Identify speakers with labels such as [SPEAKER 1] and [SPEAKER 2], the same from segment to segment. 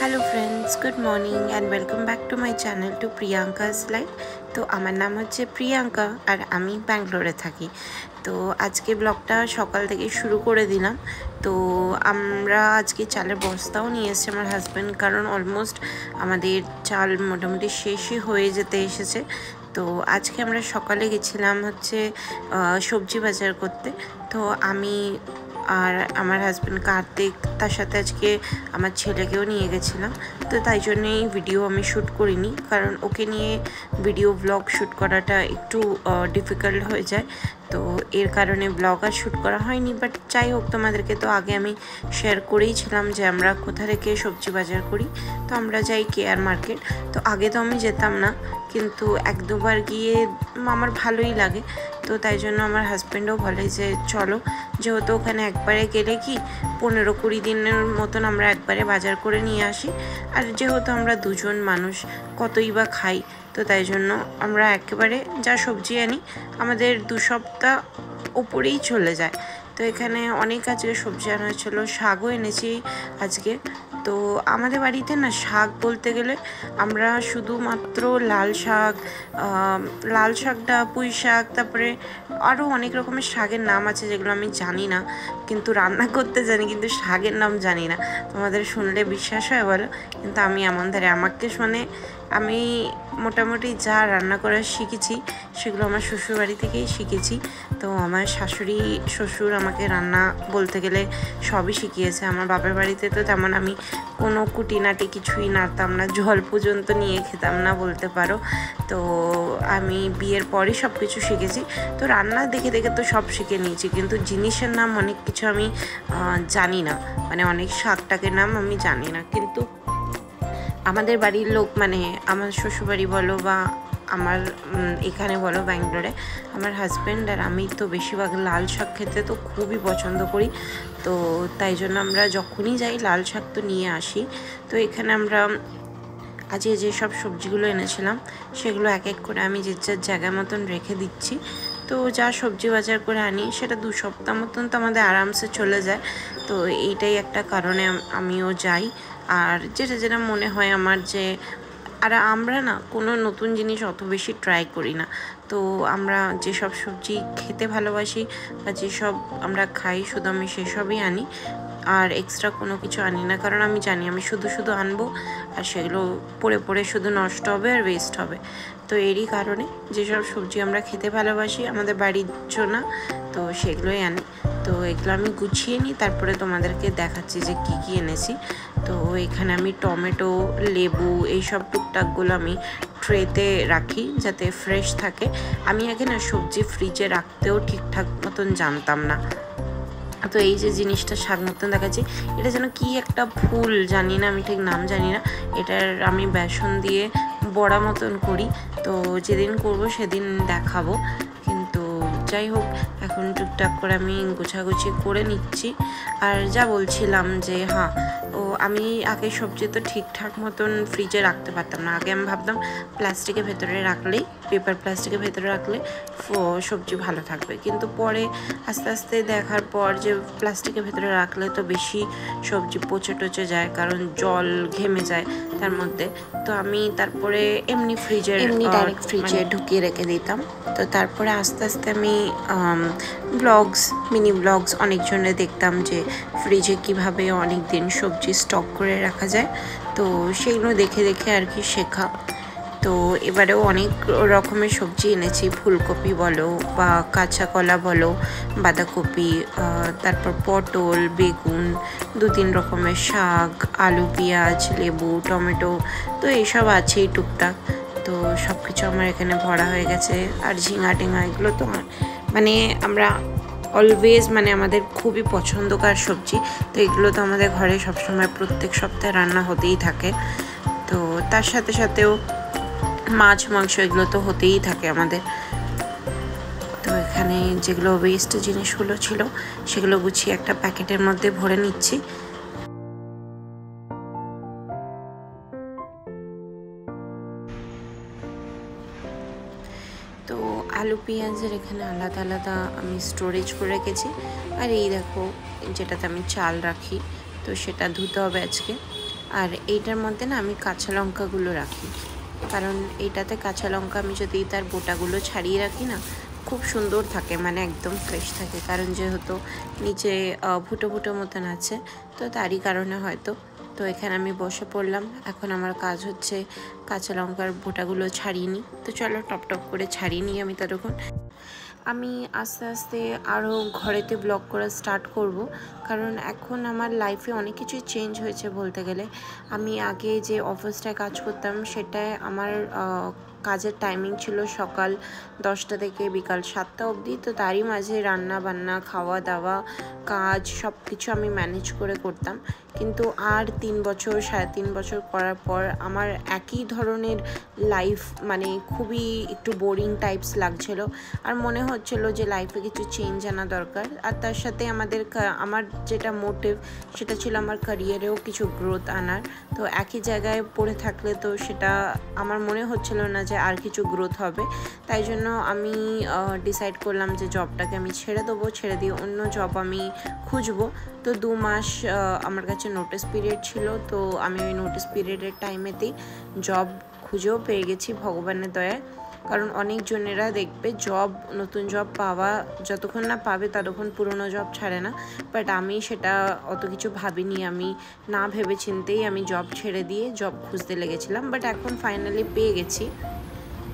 [SPEAKER 1] Hello friends, good morning and welcome back to my channel to Priyanka's life. तो আমার নাম হচ্ছে প্রিয়াঙ্কা আর আমি ব্যাঙ্গালোরে থাকি। তো আজকে ব্লগটা সকাল থেকে শুরু করে দিলাম। তো আমরা আজকে চালের বস্তাও নিয়ে এসেছি আমার হাজব্যান্ড, কারণ অলমোস্ট আমাদের চাল মোটামুটি শেষই হয়ে যেতে এসেছে। তো আজকে আমরা সকালে গেছিলাম হচ্ছে সবজি বাজার করতে। তো আমি আর আমার হাজব্যান্ড কার্তিক, তার সাথে আজকে আমার ছেলেকেও নিয়ে গেছিলাম। তো তাই জন্যই ভিডিও আমি শ্যুট করিনি, কারণ ওকে নিয়ে ভিডিও ব্লগ শ্যুট করাটা একটু ডিফিকাল্ট হয়ে যায়। তো এর কারণে ব্লগ আর শ্যুট করা হয়নি। বাট যাই হোক, তোমাদেরকে তো আগে আমি শেয়ার করেইছিলাম যে আমরা কোথা থেকে সবজি বাজার করি। তো আমরা যাই কেয়ার মার্কেট। তো আগে তো আমি যেতাম না, কিন্তু এক দুবার গিয়ে আমার ভালোই লাগে। তো তাই জন্য আমার হাজব্যান্ডও বলে যে চলো, যেহেতু ওখানে একবারে গেলে কি 15-20 দিনের মতন আমরা একবারে বাজার করে নিয়ে আসি। আর যেহেতু আমরা দুজন মানুষ, কতই বা খাই, তো তাই জন্য আমরা একেবারে যা সবজি আনি আমাদের 2 সপ্তাহ ওপরেই চলে যায়। তো এখানে অনেক আজকে সবজি আনা হচ্ছিলো, শাকও এনেছি আজকে। তো আমাদের বাড়িতে না শাক বলতে গেলে আমরা শুধুমাত্র লাল শাকটা, পুঁই শাক, তারপরে আরও অনেক রকমের শাকের নাম আছে যেগুলো আমি জানি না, কিন্তু রান্না করতে জানি, কিন্তু শাকের নাম জানি না। তোমাদের শুনলে বিশ্বাস হয় বলো? কিন্তু আমি এমন ধারে আমাকে আমি মোটামুটি যা রান্না করা শিখেছি সেগুলো আমার শ্বশুরবাড়ি থেকেই শিখেছি। তো আমার শাশুড়ি শ্বশুর আমাকে রান্না বলতে গেলে সবই শিখিয়েছে। আমার বাপের বাড়িতে তো তেমন আমি কোনো কুটিনাটি কিছুই নাড়তাম না, জল পর্যন্ত নিয়ে খেতাম না বলতে পারো। তো আমি বিয়ের পরে সব কিছু শিখেছি। তো রান্না দেখে দেখে তো সব শিখে নিয়েছি, কিন্তু জিনিসের নাম অনেক কিছু আমি জানি না, মানে অনেক শাকটাকের নাম আমি জানি না। কিন্তু আমাদের বাড়ির লোক, মানে আমার শ্বশুরবাড়ি বলো বা আমার এখানে বলো ব্যাঙ্গালোরে, আমার হাজব্যান্ড আর আমি তো বেশিরভাগ লাল শাক খেতে তো খুবই পছন্দ করি। তো তাই জন্য আমরা যখনই যাই লাল শাক তো নিয়ে আসি। তো এখানে আমরা আজকে যেসব সবজিগুলো এনেছিলাম সেগুলো এক এক করে আমি যে যার জায়গা মতন রেখে দিচ্ছি। তো যা সবজি বাজার করে আনি সেটা 2 সপ্তাহ মতন তো আমাদের আরামসে চলে যায়। তো এইটাই একটা কারণে আমিও যাই। আর যেটা মনে হয় আমার যে, আর আমরা না কোনো নতুন জিনিস অত বেশি ট্রাই করি না। তো আমরা যেসব সবজি খেতে ভালোবাসি বা যেসব আমরা খাই, শুধু আমি সেসবই আনি, আর এক্সট্রা কোনো কিছু আনি না। কারণ আমি জানি আমি শুধু আনবো আর সেগুলো পড়ে শুধু নষ্ট হবে আর ওয়েস্ট হবে। তো এরই কারণে যেসব সবজি আমরা খেতে ভালোবাসি আমাদের বাড়ির জন্য, তো সেগুলোই আনি। তো এগুলো আমি গুছিয়ে নিই, তারপরে তোমাদেরকে দেখাচ্ছি যে কী কী এনেছি। তো এখানে আমি টমেটো, লেবু, এইসব টুকটাকগুলো আমি ট্রেতে রাখি যাতে ফ্রেশ থাকে। আমি আগে না সবজি ফ্রিজে রাখতেও ঠিকঠাক মতন জানতাম না। তো এই যে জিনিসটা শাক মতন দেখাচ্ছি, এটা যেন কি একটা ফুল জানি না, আমি ঠিক নাম জানি না। এটার আমি বেসন দিয়ে বড়া মতন করি। তো যেদিন করব সেদিন দেখাবো। কিন্তু যাই হোক, এখন টুকটাক করে আমি গোছাগুছি করে নিচ্ছি। আর যা বলছিলাম যে আমি আগে সবজি তো ঠিকঠাক মতন ফ্রিজে রাখতে পারতাম না। আগে আমি ভাবতাম প্লাস্টিকের ভেতরে রাখলেই, পেপার প্লাস্টিকের ভেতরে রাখলে সবজি ভালো থাকবে। কিন্তু পরে আস্তে আস্তে দেখার পর যে প্লাস্টিকের ভেতরে রাখলে তো বেশি সবজি পচে যায়, কারণ জল ঘেমে যায় তার মধ্যে। তো আমি তারপরে এমনি ডাইরেক্ট ফ্রিজে ঢুকিয়ে রেখে দিতাম। তো তারপরে আস্তে আস্তে আমি মিনি ব্লগস অনেকজনের দেখতাম যে ফ্রিজে কীভাবে অনেক দিন সবজি স্টক করে রাখা যায়। তো সেগুলো দেখে দেখে আর কি শেখা। তো এবারেও অনেক রকমের সবজি এনেছি, ফুলকপি বলো বা কাঁচা কলা বলো, বাঁধাকপি, তারপর পটল, বেগুন, 2-3 রকমের শাক, আলু, পেঁয়াজ, লেবু, টমেটো, তো এইসব আছেই টুকটাক। তো সব কিছু আমার এখানে ভরা হয়ে গেছে। আর ঝিঙা টিঙা এগুলো তো মানে আমরা অলওয়েজ, মানে আমাদের খুবই পছন্দকার সবজি। তো এগুলো তো আমাদের ঘরে সবসময় প্রত্যেক সপ্তাহে রান্না হতেই থাকে। তো তার সাথে সাথেও মাছ, মাংস এগুলো তো হতেই থাকে আমাদের। তো এখানে যেগুলো ওয়েস্ট জিনিসগুলো ছিল সেগুলো গুছিয়ে একটা প্যাকেটের মধ্যে ভরে নিচ্ছি। তো আলু পেঁয়াজের এখানে আলাদা আলাদা আমি স্টোরেজ করে রেখেছি। আর এই দেখো, যেটাতে আমি চাল রাখি, তো সেটা ধুতে হবে আজকে। আর এইটার মধ্যে না আমি কাঁচা লঙ্কাগুলো রাখি, কারণ এইটাতে কাঁচা লঙ্কা আমি যদি তার বোটাগুলো ছাড়িয়ে রাখি না, খুব সুন্দর থাকে, মানে একদম ফ্রেশ থাকে। কারণ যেহেতু নিচে ফুটো ফুটো মতন আছে, তো তারই কারণে হয়তো। তো এখানে আমি বসে পড়লাম, এখন আমার কাজ হচ্ছে কাঁচা লঙ্কার বোটাগুলো ছাড়িয়ে নিই। তো চলো টপ টপ করে ছাড়িয়ে নিই আমি ততক্ষণ। আমি আস্তে আস্তে আরও ঘরেতে ব্লগ করা স্টার্ট করব, কারণ এখন আমার লাইফে অনেক কিছুই চেঞ্জ হয়েছে বলতে গেলে। আমি আগে যে অফিসটায় কাজ করতাম সেটায় আমার কাজের টাইমিং ছিল সকাল 10টা থেকে বিকাল 7টা অবধি। তো তারই মাঝে রান্না বান্না, খাওয়া দাওয়া, কাজ সব কিছু আমি ম্যানেজ করে করতাম। কিন্তু আর 3 বছর 3.5 বছর করার পর আমার একই ধরনের লাইফ, মানে খুবই একটু বোরিং টাইপস লাগছিল। আর মনে হচ্ছিল যে লাইফে কিছু চেঞ্জ আনা দরকার। আর তার সাথে আমার যেটা মোটিভ সেটা ছিল আমার ক্যারিয়ারেও কিছু গ্রোথ আনার। তো একই জায়গায় পড়ে থাকলে তো সেটা আমার মনে হচ্ছিল না যে আর কিছু গ্রোথ হবে। তাই জন্য আমি ডিসাইড করলাম যে জবটাকে আমি ছেড়ে দেবো, ছেড়ে দিয়ে অন্য জব আমি খুঁজবো। তো 2 মাস আমার কাছে নোটিস পিরিয়ড ছিল। তো আমি ওই নোটিস পিরিয়ডের টাইমেতেই জব খুঁজেও পেয়ে গেছি ভগবানের দয়ায়। কারণ অনেকজনেরা দেখবে নতুন জব পাওয়া যতক্ষণ না পাবে ততক্ষণ পুরনো জব ছাড়ে না, বাট আমি সেটা অত কিছু ভাবিনি। আমি না ভেবে চিন্তেই আমি জব ছেড়ে দিয়ে জব খুঁজতে লেগেছিলাম, বাট এখন ফাইনালি পেয়ে গেছি।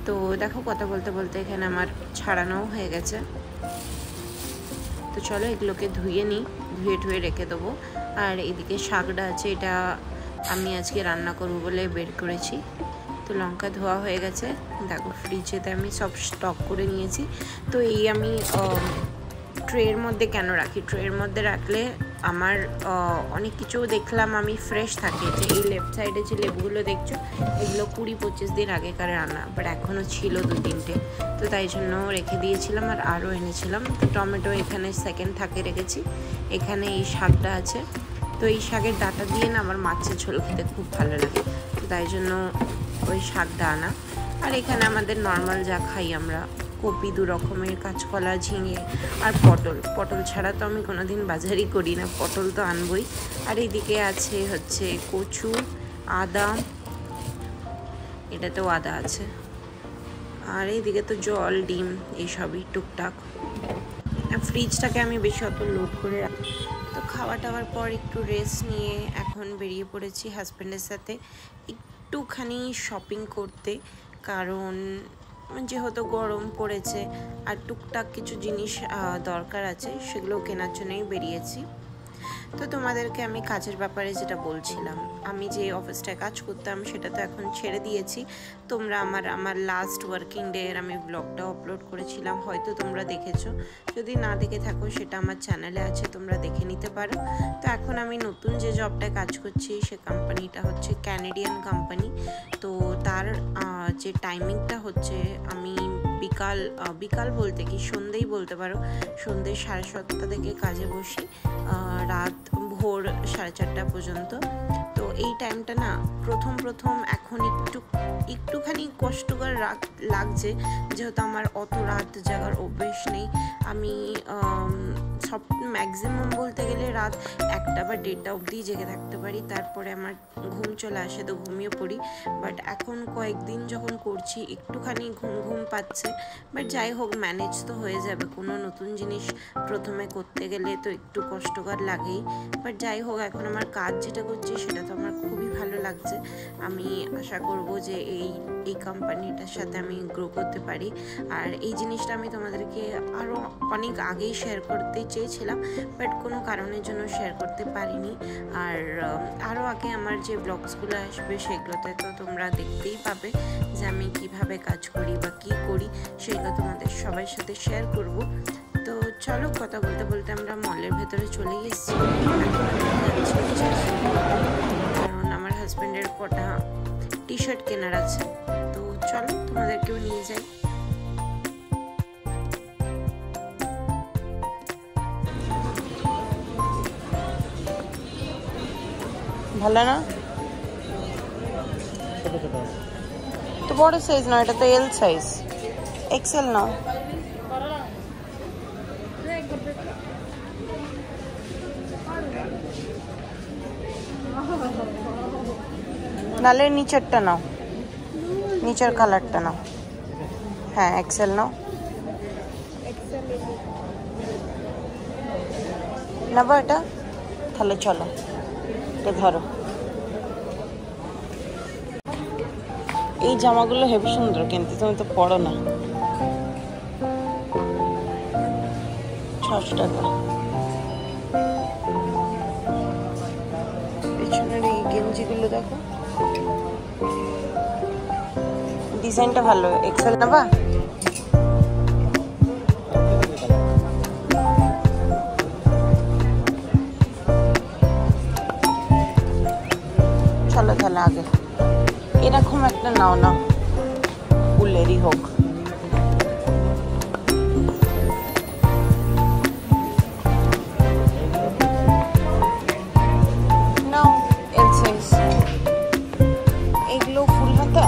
[SPEAKER 1] তো দেখো কথা বলতে বলতে এখানে আমার ছাড়ানোও হয়ে গেছে। তো চলো এগুলোকে ধুয়ে রেখে দেবো। আর এদিকে শাকটা আছে, এটা আমি আজকে রান্না করবো বলে বের করেছি। তো লঙ্কা ধোয়া হয়ে গেছে, দেখো ফ্রিজেতে আমি সব স্টক করে নিয়েছি। তো এই আমি ট্রের মধ্যে কেন রাখি, ট্রের মধ্যে রাখলে আমার অনেক কিছু দেখলাম আমি ফ্রেশ থাকে। যে এই লেফট সাইডে যে লেবুগুলো দেখছো, এগুলো 20-25 দিন আগেকার রান্না, বাট এখনও ছিল 2-3টে। তো তাই জন্য রেখে দিয়েছিলাম, আর আরও এনেছিলাম। তো টমেটো এখানে সেকেন্ড থাকে রেখেছি। এখানে এই শাকটা আছে। তো এই শাকের ডাঁটা দিয়ে না আমার মাছের ঝোল খেতে খুব ভালো লাগে, তো তাই জন্য ওই শাকটা আনা। আর এখানে আমাদের নর্মাল যা খাই আমরা, কপি 2 রকমের, কাঁচকলা, ঝিঙে আর পটল ছাড়া তো আমি কোনোদিন বাজারই করি না, পটল তো আনবই। আর এইদিকে আছে হচ্ছে কচু, আদা, এটাতেও আদা আছে। আর এইদিকে তো জল, ডিম, এইসবই টুকটাক। ফ্রিজটাকে আমি বেশি অত লোড করে রাখি। তো খাওয়া টাওয়ার পর একটু রেস্ট নিয়ে এখন বেরিয়ে পড়েছি হাজব্যান্ডের সাথে একটুখানি শপিং করতে, কারণ যেহেতু গরম পড়েছে আর টুকটাক কিছু জিনিস দরকার আছে, সেগুলো কেনার জন্যই বেরিয়েছি। তো তোমাদেরকে আমি কাজের ব্যাপারে যেটা বলছিলাম, আমি যে অফিসটায় কাজ করতাম সেটা তো এখন ছেড়ে দিয়েছি। তোমরা আমার লাস্ট ওয়ার্কিং ডে এর আমি ব্লগটা আপলোড করেছিলাম, হয়তো তোমরা দেখেছো। যদি না দেখে থাকো সেটা আমার চ্যানেলে আছে, তোমরা দেখে নিতে পারো। তো এখন আমি নতুন যে জবটায় কাজ করছি সে কোম্পানিটা হচ্ছে ক্যানাডিয়ান কোম্পানি। তো তার যে টাইমিংটা হচ্ছে, আমি বিকাল বলতে কি সন্ধ্যেই বলতে পারো, সন্ধ্যে 7:30 থেকে কাজে বসি, রাত ভোর 4:30 পর্যন্ত। তো এই টাইমটা না প্রথম এখন একটুখানি কষ্টকর লাগছে, যেহেতু আমার অত রাত জাগার অভ্যেস নেই। আমি সব ম্যাক্সিমাম বলতে গেলে রাত 1টা বা 1:30 অবধি জেগে থাকতে পারি, তারপরে আমার ঘুম চলে আসে, তো ঘুমিয়ে পড়ি। বাট এখন কয়েকদিন যখন করছি একটুখানি ঘুম পাচ্ছে, বাট যাই হোক ম্যানেজ তো হয়ে যাবে। কোনো নতুন জিনিস প্রথমে করতে গেলে তো একটু কষ্টকর লাগেই, বাট যাই হোক এখন আমার কাজ যেটা করছি সেটা তো আমার খুবই ভালো লাগছে। আমি আশা করব যে এই কোম্পানিটার সাথে আমি গ্রো করতে পারি। আর এই জিনিসটা আমি তোমাদেরকে আরও অনেক আগেই শেয়ার করতে চেয়েছিলাম, বাট কোনো কারণের জন্য শেয়ার করতে পারিনি। আর আরও আগে আমার যে ব্লগসগুলো আসবে সেগুলোতে তো তোমরা দেখতেই পাবে যে আমি কিভাবে কাজ করি বা কী করি, সেগুলো তোমাদের সবার সাথে শেয়ার করব। তো চলো কথা বলতে বলতে আমরা মলের ভেতরে চলে এসেছি। কারণ আমার হাজব্যান্ডের কটা টি-শার্ট কেনার আছে, তো চলো তোমাদেরকেও নিয়ে যাই। ভালো না তো, বড় সাইজ না, এটা তো এল সাইজ, এক্সেল না। নালে নিচেরটা নাও, নিচের কালারটা নাও। হ্যাঁ এক্সেল নাও। নেবো এটা? তাহলে চলো, এটা ধরো। এই জামাগুলো হেবি সুন্দর, কিন্তু তুমি তো পরো না। 600 টাকা। পেছনের এই গেঞ্জিগুলো দেখো, ডিজাইনটা ভালো। এক্সেল নেবা? চলো তাহলে আগে এরকম একটা নাও না, উলেরই হোক। নাও এল সাইজ। এগুলো ফুল হাতা,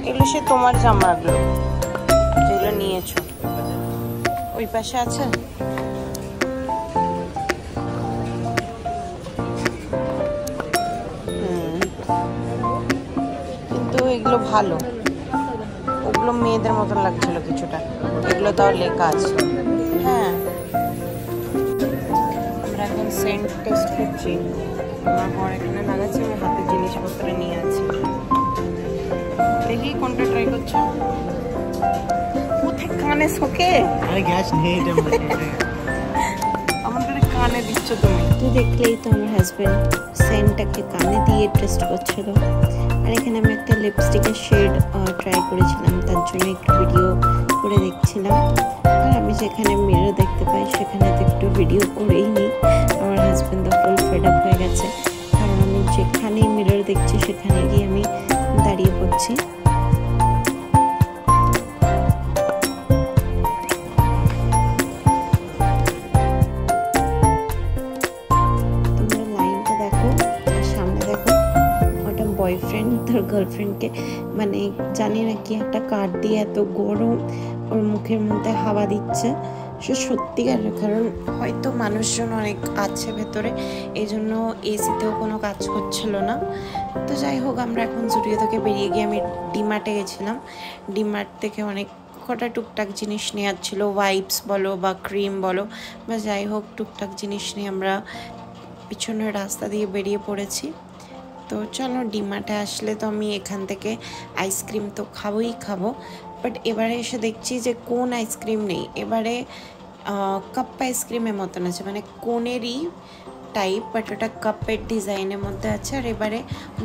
[SPEAKER 1] এগুলো সে তোমার জামাগুলো যেগুলো নিয়েছো ওই পাশে আছে। কিন্তু এগুলো ভালো, ওগুলো মেয়েদের মতন লাগছিল কিছুটা, এগুলো তাও লেখা আছে। হ্যাঁ আমরা এখন সেন্ট টেস্ট করছি। আমার বর এখানে লাগাচ্ছি, আমি হাতে জিনিসপত্র নিয়ে আছি। দেখি কোনটা ট্রাই করছো। কোথায় কানে শোকে?
[SPEAKER 2] আরে গ্যাস নেই,
[SPEAKER 1] আমাদের কানে দিচ্ছ তুমি। তো দেখলেই তো আমার হাজবেন্ড সেন্টটাকে কানে দিয়ে টেস্ট করছিল। আর এখানে আমি একটা লিপস্টিকের শেড ট্রাই করেছিলাম, তার জন্য একটু ভিডিও করে দেখছিলাম। আর আমি যেখানে মিরর দেখতে পাই সেখানে তো একটু ভিডিও করেই নিই। আমার হাজবেন্ড তো ফুল ফেড আপ হয়ে গেছে, কারণ আমি যেখানেই মিরর দেখছি সেখানে গিয়ে আমি দাঁড়িয়ে পড়ছি। বয়ফ্রেন্ড তার গার্লফ্রেন্ডকে মানে জানি না কি একটা কাঠ দিয়ে এত গরম ওর মুখের মধ্যে হাওয়া দিচ্ছে। সে সত্যিকার, কারণ হয়তো মানুষজন অনেক আছে ভেতরে, এই জন্য এসিতেও কোনো কাজ করছিল না। তো যাই হোক, আমরা এখন জুডিও থেকে বেরিয়ে গিয়ে আমি ডিমার্টে গেছিলাম। ডিমার্ট থেকে অনেক কটা টুকটাক জিনিস নেওয়ার ছিল, ওয়াইপস বলো বা ক্রিম বলো বা যাই হোক টুকটাক জিনিস নিয়ে আমরা পিছনের রাস্তা দিয়ে বেরিয়ে পড়েছি। তো চলো, ডিমার্টে আসলে তো আমি এখান থেকে আইসক্রিম তো খাবোই খাবো, বাট এবারে এসে দেখছি যে কোন আইসক্রিম নেই। এবারে কাপ আইসক্রিমের মতন আছে, মানে কোনেরই টাইপ, বাট ওটা কাপের ডিজাইনের মধ্যে আছে। আর এবারে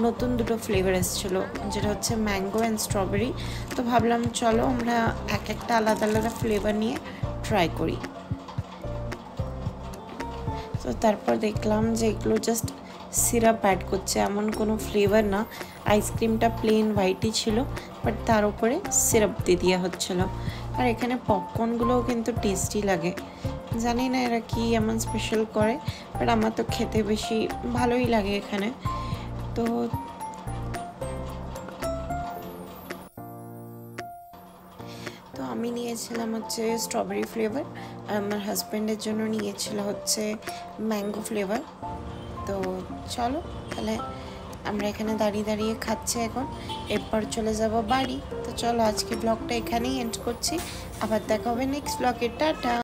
[SPEAKER 1] নতুন দুটো ফ্লেভার এসেছিলো, যেটা হচ্ছে ম্যাঙ্গো অ্যান্ড স্ট্রবেরি। তো ভাবলাম চলো আমরা এক একটা আলাদা আলাদা ফ্লেভার নিয়ে ট্রাই করি। তো তারপর দেখলাম যে এগুলো জাস্ট সিরাপ অ্যাড করছে, এমন কোনো ফ্লেভার না। আইসক্রিমটা প্লেন হোয়াইটই ছিল, বাট তার উপরে সিরাপ দিয়ে দেওয়া হচ্ছিলো। আর এখানে পপকর্নগুলোও কিন্তু টেস্টি লাগে। জানি না এরা কি এমন স্পেশাল করে, বাট আমার তো খেতে বেশি ভালোই লাগে এখানে। তো আমি নিয়েছিলাম হচ্ছে স্ট্রবেরি ফ্লেভার, আর আমার হাজব্যান্ডের জন্য নিয়েছিল হচ্ছে ম্যাঙ্গো ফ্লেভার। তো চলো তাহলে আমরা এখানে দাঁড়িয়ে দাঁড়িয়ে খাচ্ছি এখন, এরপর চলে যাব বাড়ি। তো চলো আজকে ব্লগটা এখানেই এন্ড করছি, আবার দেখা হবে নেক্সট ব্লগে। টাটা।